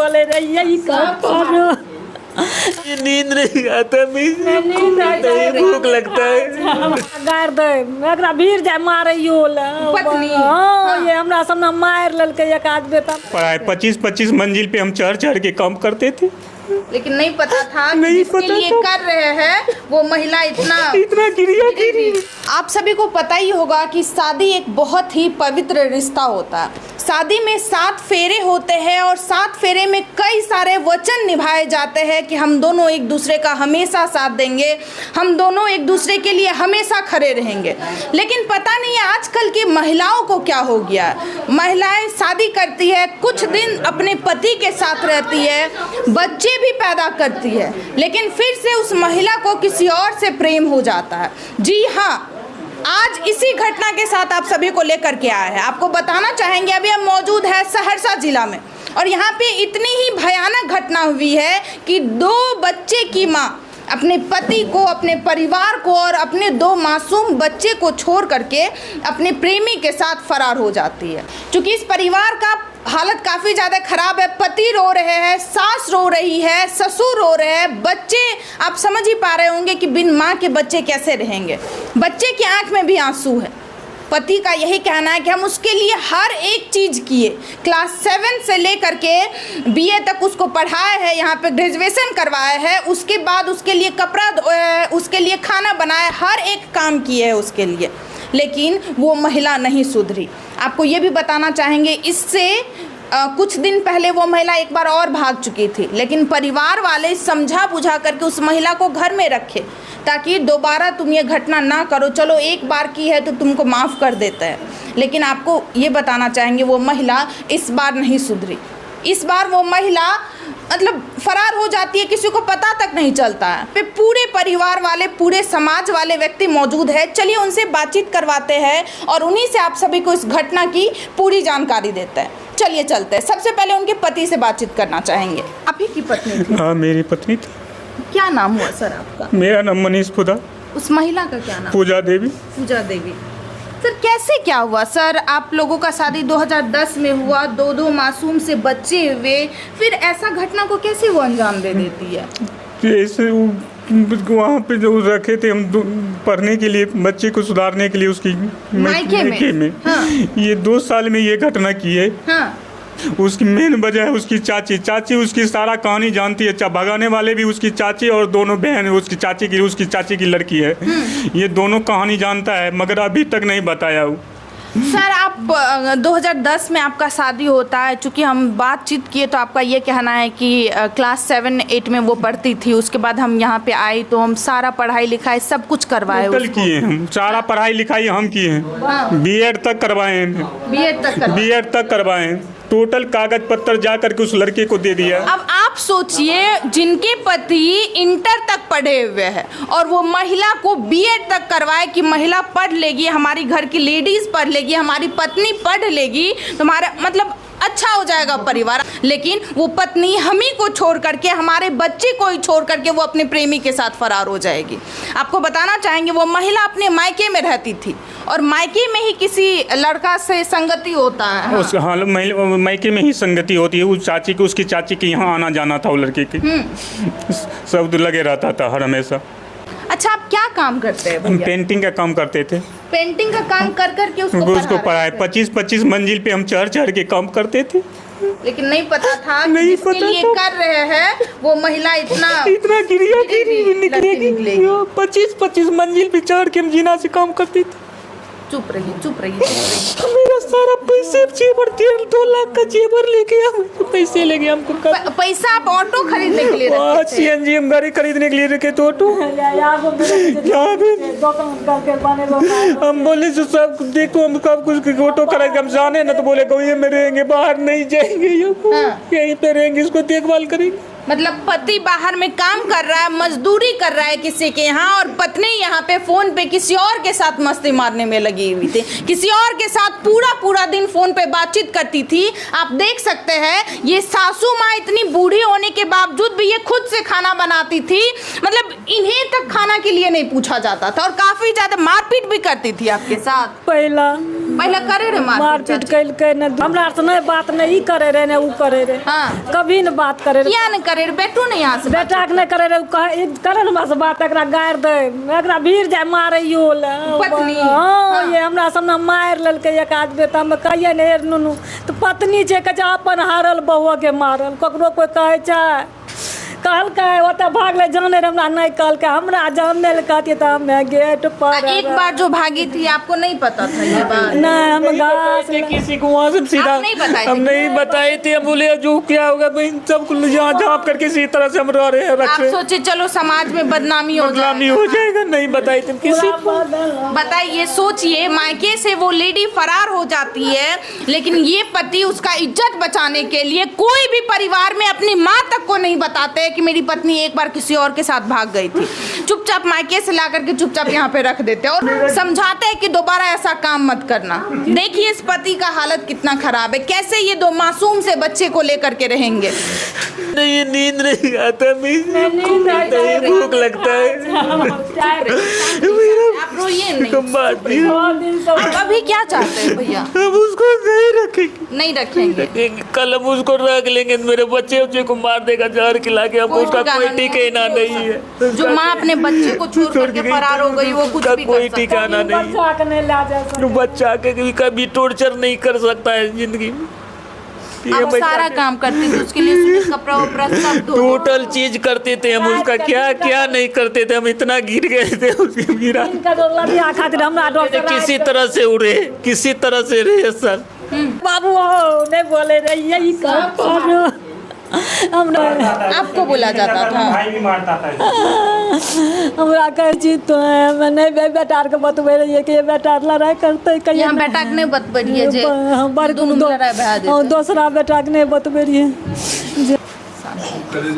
बोले रही यही करो। नींद नहीं आता, नहीं भूख लगता है। गार दे एकरा भीड़ जाए मारे पत्नी। ये हमरा सामने मार ललके एक आध बेटा। पढ़ाई 25-25 मंजिल पे हम चढ़ चढ़ के काम करते थे, लेकिन नहीं पता था कि नहीं जिसके पता लिए था। कर रहे हैं वो महिला इतना गिरी। आप सभी को पता ही होगा कि शादी एक बहुत ही पवित्र रिश्ता होता है। शादी में 7 फेरे होते हैं और 7 फेरे में कई सारे वचन निभाए जाते हैं कि हम दोनों एक दूसरे का हमेशा साथ देंगे, हम दोनों एक दूसरे के लिए हमेशा खड़े रहेंगे। लेकिन पता नहीं है आजकल की महिलाओं को क्या हो गया। महिलाएं शादी करती है, कुछ दिन अपने पति के साथ रहती है, बच्चे भी पैदा करती है, लेकिन फिर से उस महिला को किसी और से प्रेम हो जाता है। जी हाँ, आज इसी घटना के साथ आप सभी को लेकर के आए हैं। आपको बताना चाहेंगे अभी हम मौजूद है सहरसा जिला में, और यहाँ पे इतनी ही भयानक घटना हुई है कि 2 बच्चे की माँ अपने पति को, अपने परिवार को और अपने 2 मासूम बच्चे को छोड़ करके अपने प्रेमी के साथ फरार हो जाती है। क्योंकि इस परिवार का हालत काफ़ी ज़्यादा ख़राब है। पति रो रहे हैं, सास रो रही है, ससुर रो रहे हैं, बच्चे, आप समझ ही पा रहे होंगे कि बिन माँ के बच्चे कैसे रहेंगे। बच्चे की आंख में भी आंसू है। पति का यही कहना है कि हम उसके लिए हर एक चीज़ किए, क्लास 7 से लेकर के BA तक उसको पढ़ाए हैं, यहाँ पे ग्रेजुएशन करवाए हैं, उसके बाद उसके लिए कपड़ा, उसके लिए खाना बनाया, हर एक काम किए हैं उसके लिए, लेकिन वो महिला नहीं सुधरी। आपको ये भी बताना चाहेंगे इससे कुछ दिन पहले वो महिला एक बार और भाग चुकी थी, लेकिन परिवार वाले समझा बुझा करके उस महिला को घर में रखे ताकि दोबारा तुम ये घटना ना करो। चलो एक बार की है तो तुमको माफ़ कर देता है, लेकिन आपको ये बताना चाहेंगे वो महिला इस बार नहीं सुधरी। इस बार वो महिला मतलब फरार हो जाती है, किसी को पता तक नहीं चलता है। पे पूरे परिवार वाले, पूरे समाज वाले व्यक्ति मौजूद है। चलिए उनसे बातचीत करवाते हैं और उन्हीं से आप सभी को इस घटना की पूरी जानकारी देते हैं। चलिए चलते हैं। सबसे पहले उनके पति से बातचीत करना चाहेंगे। आप ही की पत्नी थी? हाँ, मेरी पत्नी थी। क्या नाम हुआ सर आपका? मेरा नाम मनीष फुदा। उस महिला का क्या नाम? पूजा देवी। पूजा देवी। सर कैसे क्या हुआ सर? आप लोगों का शादी 2010 में हुआ, 2 मासूम से बच्चे हुए, फिर ऐसा घटना को कैसे वो अंजाम दे देती है? ऐसे वहाँ पे जो रखे थे हम पढ़ने के लिए, बच्चे को सुधारने के लिए उसकी मायके में। हाँ। ये 2 साल में ये घटना की है। हाँ। उसकी मेन वजह है उसकी चाची उसकी सारा कहानी जानती है। भगाने वाले भी उसकी चाची और दोनों बहन उसकी चाची की लड़की है। ये दोनों कहानी जानता है, मगर अभी तक नहीं बताया वो। सर आप 2010 में आपका शादी होता है, चूँकि हम बातचीत किए तो आपका ये कहना है कि क्लास 7-8 में वो पढ़ती थी, उसके बाद हम यहाँ पे आए तो हम सारा पढ़ाई लिखाई सब कुछ करवाए टोटल किए हम, सारा पढ़ाई लिखाई हम किए हैं। हाँ। B.Ed तक करवाए हैं। B.Ed तक करवाए हैं। टोटल कागज पत्र जा करके उस लड़के को दे दिया। अब आप सोचिए जिनके पति इंटर तक पढ़े हुए हैं और वो महिला को B.Ed तक करवाए कि महिला पढ़ लेगी, हमारी घर की लेडीज पढ़ लेगी, हमारी पत्नी पढ़ लेगी, तुम्हारा मतलब अच्छा हो जाएगा परिवार। लेकिन वो पत्नी हम ही को छोड़ करके, हमारे बच्चे को ही छोड़ करके वो अपने प्रेमी के साथ फरार हो जाएगी। आपको बताना चाहेंगे वो महिला अपने मायके में रहती थी और मायके में ही किसी लड़का से संगति होता है। उस हाँ, मायके में ही संगति होती है। उसकी चाची के यहाँ आना जाना था वो लड़के के, सब लगे रहता था हर हमेशा। अच्छा आप क्या काम करते हैं? हम पेंटिंग का काम करते थे। पेंटिंग का काम कर करके उसको पढ़ाए 25-25 मंजिल पे हम चढ़ चढ़ के काम करते थे, लेकिन नहीं पता था कि नहीं जिसके पता लिए था। कर रहे हैं वो महिला इतना निकलेगी। 25-25 मंजिल पे चढ़ के हम जीना से काम करते थे। चुप रहिए। मेरा सारा पैसे जेवर 2 लाख का जेवर लेके हम पैसे लेके हमको पैसा आप ऑटो खरीदने के लिए रखे थे? CNG हम गाड़ी खरीदने के लिए रखे तो ऑटो हम बोले जो सब देखो हम सब कुछ ऑटो खरीद के हम जाने ना, तो बोले ये में रहेंगे, बाहर नहीं जाएंगे, यहीं पे रहेंगे, इसको देखभाल करेंगे। मतलब पति बाहर में काम कर रहा है, मजदूरी कर रहा है किसी के यहाँ, और पत्नी यहाँ पे फोन पे किसी और के साथ मस्ती मारने में लगी हुई थी, किसी और के साथ पूरा दिन फोन पे बातचीत करती थी। आप देख सकते हैं ये सासू माँ इतनी बूढ़ी होने के बावजूद भी ये खुद से खाना बनाती थी, मतलब इन्हें तक खाना के लिए नहीं पूछा जाता था और काफी ज्यादा मारपीट भी करती थी आपके साथ। पहला पहले करे रे मारपीट कैलकै ने हमरा से नहीं बात नहीं ई करे रहे ने ऊ करे रहे। हाँ। कभी न बात करे रहे। किया नहीं करे रे? बेटू नहीं यहाँ से बेटा के नहीं करे रहे। करे हमरा से बात एकरा गारि दे एकरा भीड़ जाए मारे यो पत्नी? हाँ ये हमरा सामने मारि लेलकै एक आदमी त हम कहिए ने हेर नुनू तो पत्नी छै कहे अपन हारल बहुआ के मारल ककरो कोई कहे छै कहलकै ओतऽ भागले जाने रे हमरा नहीं कहलकै हमरा जानने ले कहती तो हम गेट पर एक बार जो भागी थी आपको नहीं पता था ये बात? नहीं हम घास किसी को वहाँ से सीधा आप नहीं बताए थे? हम नहीं बताए थे। हम बोले जो क्या होगा बहन सबको यहाँ झाँप करके इसी तरह से हम रह रहे हैं आप सोचे चलो समाज में बदनामी हो जाएगा। नहीं बताए थे किसी को। बताइए, सोचिए मायके से वो लेडी फरार हो जाती है लेकिन ये पति उसका इज्जत बचाने के लिए कोई भी परिवार में अपनी माँ तक को नहीं बताते कि मेरी पत्नी एक बार किसी और के साथ भाग गई थी। चुपचाप मायके से ला करके चुपचाप यहाँ पे रख देते और समझाते हैं कि दोबारा ऐसा काम मत करना। देखिए इस पति का हालत कितना खराब है, कैसे ये दो मासूम से बच्चे को लेकर के रहेंगे। नहीं नींद नहीं आता, भूख लगता है। आप रोइए नहीं। आप अभी क्या चाहते हैं भैया? हम उसको नहीं रखेंगे। नहीं रखेंगे। कल हम उसको रख लेंगे, मेरे बच्चे को मार देगा जहर खिला के। हमको उसका कोई ठिकाना नहीं है। जो माँ अपने बच्चे को छोड़ करके फरार हो गई वो कुछ भी कोई कर सकती है। ठिकाना नहीं। बच्चा के कभी टॉर्चर नहीं कर सकता है जिंदगी में। आप सारा काम करते थे उसके लिए, कपड़ा वपड़ा सब टोटल चीज करते थे हम। उसका क्या क्या नहीं करते थे हम। इतना गिर गए थे उसके गिरा किसी तरह से उड़े, किसी तरह से रहे सर। बाबू नहीं बोले रे यही कर आपको बोला जाता था? भाई भी मारता था। हमरा कहे छी तो मैं नहीं बेटा के बतबे रहिए कि बेटा लड़ाई करते कहिए यहाँ बेटा के नहीं बतबरिए जे बड़ दोनों लड़ाई भा देते। दूसरा बेटा के नहीं बतबे रहिए।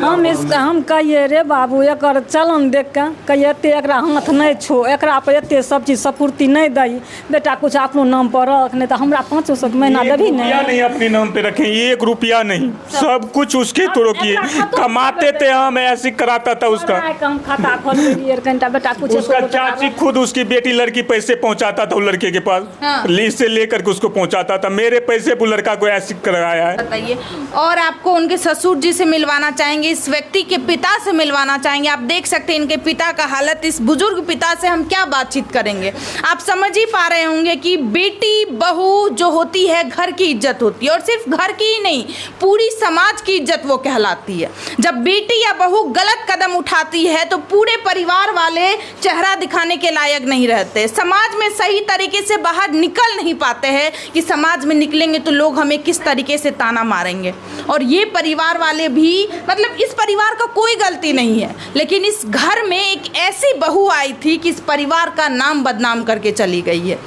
हम कहिए रे बाबू एकर चलन देख के कहिए एते एकरा हाथ नहीं छो, एकरा पे एते सब चीज सपूर्ति नहीं दई। बेटा कुछ अपनो नाम पर रख, नहीं तो हमरा 500 महीना देबी नहीं अपने नाम पे रखें, 1 रुपया नहीं, सब कुछ उसके थ्रू किए। कमाते थे हम, ऐसे कराता था उसका। हम खाता खोल दिए कनिटा बेटा कुछ उसका चाची खुद उसकी बेटी लड़की पैसे पहुंचाता था लड़के के पास। हाँ। लीज से लेकर के उसको पहुंचाता था। मेरे पैसे वो लड़का को ऐसे कराया है। बताइए। और आपको उनके ससुर जी से मिलवाना चाहेंगे, इस व्यक्ति के पिता से मिलवाना चाहेंगे। आप देख सकते हैं इनके पिता का हालत। इस बुजुर्ग पिता से हम क्या बातचीत करेंगे। आप समझ ही पा रहे होंगे कि बेटी बहू जो होती है घर की इज्जत होती है और सिर्फ घर की ही नहीं पूरी समाज की इज्जत वो कहलाती है। जब बेटी या बहू गलत कदम उठाती है तो पूरे परिवार वाले चेहरा दिखाने के लायक नहीं रहते, समाज में सही तरीके से बाहर निकल नहीं पाते हैं कि समाज में निकलेंगे तो लोग हमें किस तरीके से ताना मारेंगे। और ये परिवार वाले भी, मतलब इस परिवार का कोई गलती नहीं है, लेकिन इस घर में एक ऐसी बहू आई थी कि इस परिवार का नाम बदनाम करके चली गई है।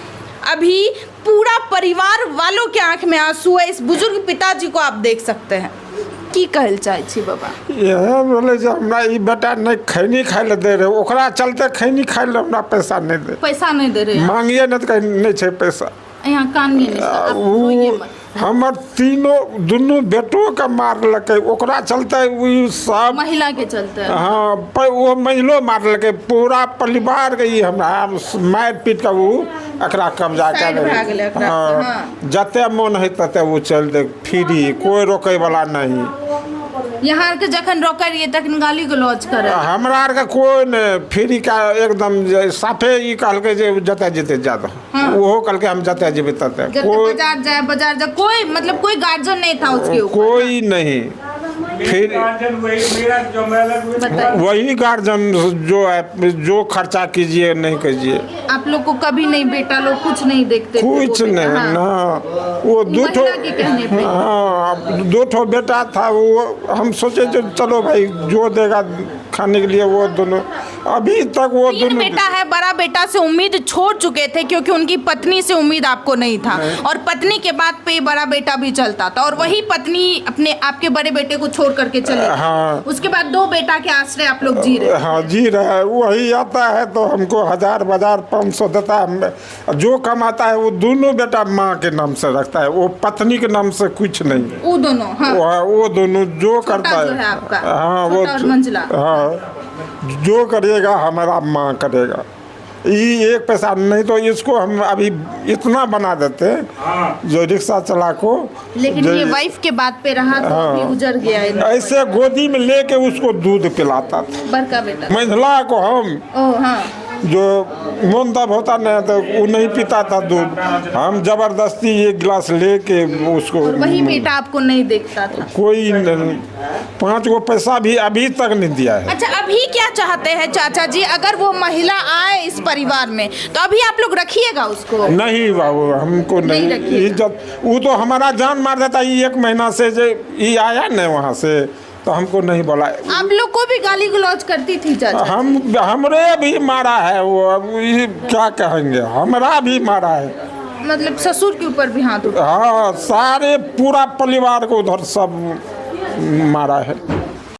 अभी पूरा परिवार वालों के आंख में आंसू है। इस बुजुर्ग पिताजी को आप देख सकते हैं। की कहल चाहे छी बाबा? यह बोले जो हमरा ई बेटा नहीं खैनी खाए ले दे रहे, ओकरा चलते खैनी खाए ले हमरा पैसा नहीं दे। पैसा नहीं दे रहे? मांगिए नहीं तो कहीं नहीं छे पैसा। यहाँ कानिए नहीं सर, आप रोइए मत। हमर दुनू बेटों का मारलकै, ओकरा चलते वो सब महिला के चलते। हाँ वो महिलो मारलकै, पूरा परिवार गई हमरा मार पीट के वो एकरा कब्जा कर। हाँ जते मन है तते वो चल दे फ्री, कोई रोके वाला नहीं। यहाँ के जखन रोकै रहिए तखन गाली गलौज करे। हमरा आर के कोई नहीं, फ्री का एकदम साफे ई कहलकै जे जते जेते जादा। वो कहलकै हम जते जेबे तते। कोई बाजार जाए कोई, मतलब कोई गार्जियन नहीं था उसके ऊपर? कोई नहीं। फिर वही गार्जियन जो है, जो खर्चा कीजिए नहीं कीजिए। आप लोग को कभी नहीं बेटा लोग कुछ नहीं देखते? कुछ नहीं ना। वो दो ठो बेटा था। वो हम सोचे जो चलो भाई जो देगा खाने के लिए वो दोनों, अभी तक वो दोनों बेटा है। बड़ा बेटा से उम्मीद छोड़ चुके थे क्योंकि उनकी पत्नी से उम्मीद आपको नहीं था, और पत्नी के बाद पे बड़ा बेटा भी चलता था, और वही पत्नी अपने आपके बड़े बेटे को छोड़ करके चले। हाँ। उसके बाद 2 बेटा के आश्रय आप लोग जी रहे। हाँ जी रहे। वही आता है तो हमको 1000 500 देता है। जो कमाता है वो दोनों बेटा माँ के नाम से रखता है, वो पत्नी के नाम से कुछ नहीं। वो दोनों? हाँ। वो दोनों जो करता है आपका। हाँ वो मंजिला। हाँ जो करेगा हमारा माँ करेगा। ये एक पैसा नहीं तो इसको हम अभी इतना बना देते जो रिक्शा चला को। लेकिन ये वाइफ के बात पे रहा तो अभी गुजर गया है। ऐसे गोदी में लेके उसको दूध पिलाता था बड़का बेटा महिला को। हम हाँ जो मन दब होता नहीं तो वो नहीं पीता था दूध, हम जबरदस्ती एक गिलास लेके उसको। वही बेटा आपको नहीं देखता था? कोई नहीं, 5 गो पैसा भी अभी तक नहीं दिया है। अच्छा, अभी क्या चाहते हैं चाचा जी, अगर वो महिला आए इस परिवार में तो अभी आप लोग रखिएगा उसको? नहीं बाबू, हमको नहीं इज्जत। वो तो हमारा जान मार देता। ये 1 महीना से जो ये आया न वहाँ से तो हमको नहीं बोला। आप लोग को भी गाली गलौज करती थी चाचा? हमरे भी मारा है वो। अब ये क्या कहेंगे, हमरा भी मारा है। मतलब ससुर के ऊपर भी हाथ उठा? हाँ, सारे पूरा परिवार को उधर सब मारा है।